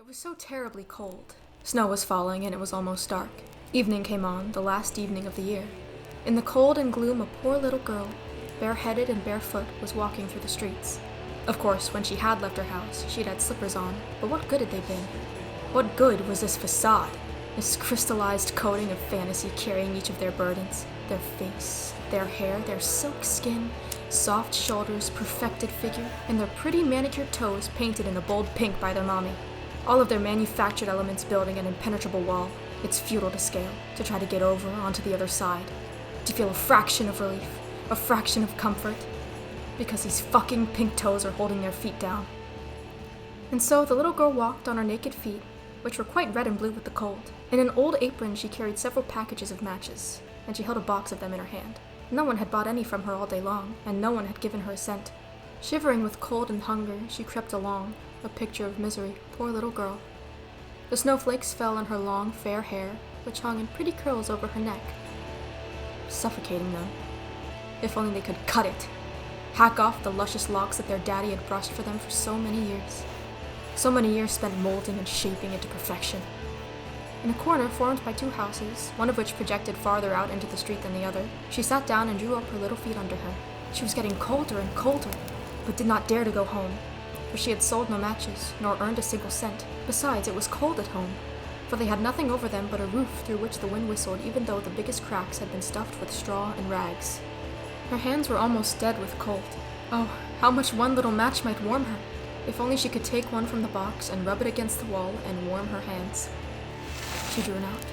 It was so terribly cold. Snow was falling and it was almost dark. Evening came on, the last evening of the year. In the cold and gloom, a poor little girl, bareheaded and barefoot, was walking through the streets. Of course, when she had left her house, she'd had slippers on, but what good had they been? What good was this facade? This crystallized coating of fantasy carrying each of their burdens? Their face, their hair, their silk skin, soft shoulders, perfected figure, and their pretty manicured toes painted in a bold pink by their mommy. All of their manufactured elements building an impenetrable wall. It's futile to scale, to try to get over onto the other side, to feel a fraction of relief, a fraction of comfort, because these fucking pink toes are holding their feet down. And so the little girl walked on her naked feet, which were quite red and blue with the cold. In an old apron she carried several packages of matches, and she held a box of them in her hand. No one had bought any from her all day long, and no one had given her a cent. Shivering with cold and hunger, she crept along, a picture of misery, poor little girl. The snowflakes fell on her long, fair hair, which hung in pretty curls over her neck, suffocating them. If only they could cut it, hack off the luscious locks that their daddy had brushed for them for so many years. So many years spent molding and shaping it to perfection. In a corner formed by two houses, one of which projected farther out into the street than the other, she sat down and drew up her little feet under her. She was getting colder and colder, but did not dare to go home, for she had sold no matches, nor earned a single cent. Besides, it was cold at home, for they had nothing over them but a roof through which the wind whistled, even though the biggest cracks had been stuffed with straw and rags. Her hands were almost dead with cold. Oh, how much one little match might warm her! If only she could take one from the box and rub it against the wall and warm her hands. She drew it out.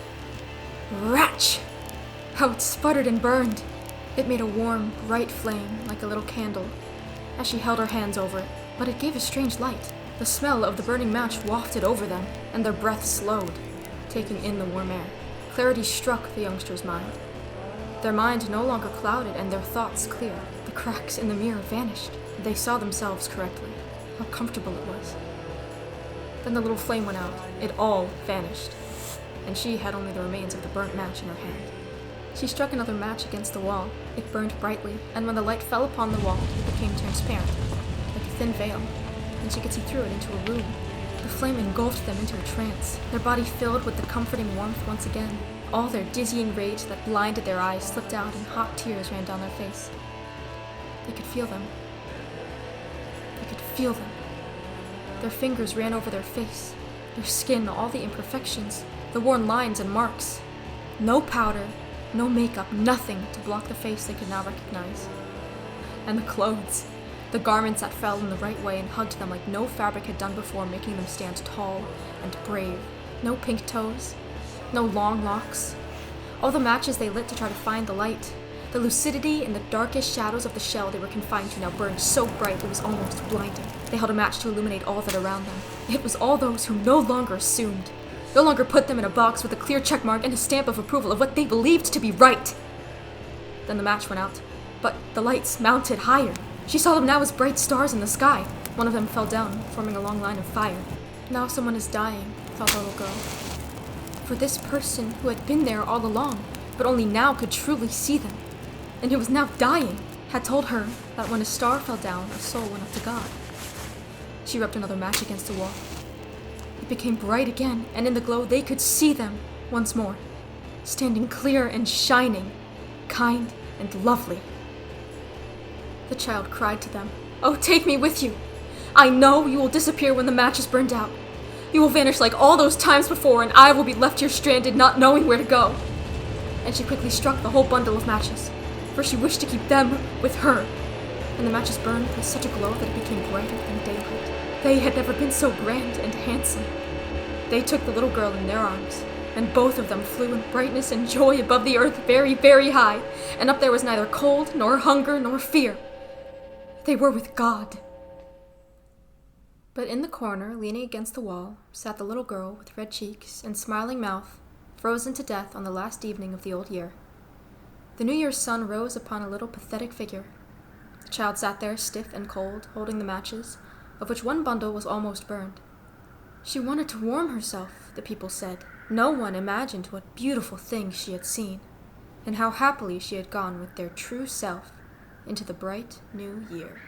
Ratch! How it sputtered and burned! It made a warm, bright flame, like a little candle, as she held her hands over it, but it gave a strange light. The smell of the burning match wafted over them, and their breath slowed, taking in the warm air. Clarity struck the youngster's mind. Their mind no longer clouded, and their thoughts clear. The cracks in the mirror vanished. They saw themselves correctly. How comfortable it was. Then the little flame went out. It all vanished, and she had only the remains of the burnt match in her hand. She struck another match against the wall. It burned brightly, and when the light fell upon the wall, it became transparent, like a thin veil, and she could see through it into a room. The flame engulfed them into a trance, their body filled with the comforting warmth once again. All their dizzying rage that blinded their eyes slipped out, and hot tears ran down their face. They could feel them. They could feel them. Their fingers ran over their face, their skin, all the imperfections, the worn lines and marks. No powder, no makeup, nothing to block the face they could now recognize. And the clothes, the garments that fell in the right way and hugged them like no fabric had done before, making them stand tall and brave. No pink toes, no long locks. All the matches they lit to try to find the light. The lucidity in the darkest shadows of the shell they were confined to now burned so bright it was almost blinding. They held a match to illuminate all that around them. It was all those who no longer assumed, no longer put them in a box with a clear checkmark and a stamp of approval of what they believed to be right. Then the match went out, but the lights mounted higher. She saw them now as bright stars in the sky. One of them fell down, forming a long line of fire. Now someone is dying, thought the little girl. For this person who had been there all along, but only now could truly see them, and who was now dying, had told her that when a star fell down, a soul went up to God. She rubbed another match against the wall. It became bright again, and in the glow they could see them once more, standing clear and shining, kind and lovely. The child cried to them, "Oh, take me with you! I know you will disappear when the match is burned out. You will vanish like all those times before, and I will be left here stranded, not knowing where to go." And she quickly struck the whole bundle of matches, for she wished to keep them with her. And the matches burned with such a glow that it became brighter than daylight. They had never been so grand and handsome. They took the little girl in their arms, and both of them flew in brightness and joy above the earth very, very high, and up there was neither cold, nor hunger, nor fear. They were with God. But in the corner, leaning against the wall, sat the little girl with red cheeks and smiling mouth, frozen to death on the last evening of the old year. The New Year's sun rose upon a little pathetic figure. The child sat there stiff and cold, holding the matches, of which one bundle was almost burned. She wanted to warm herself, the people said. No one imagined what beautiful things she had seen, and how happily she had gone with their true self into the bright new year.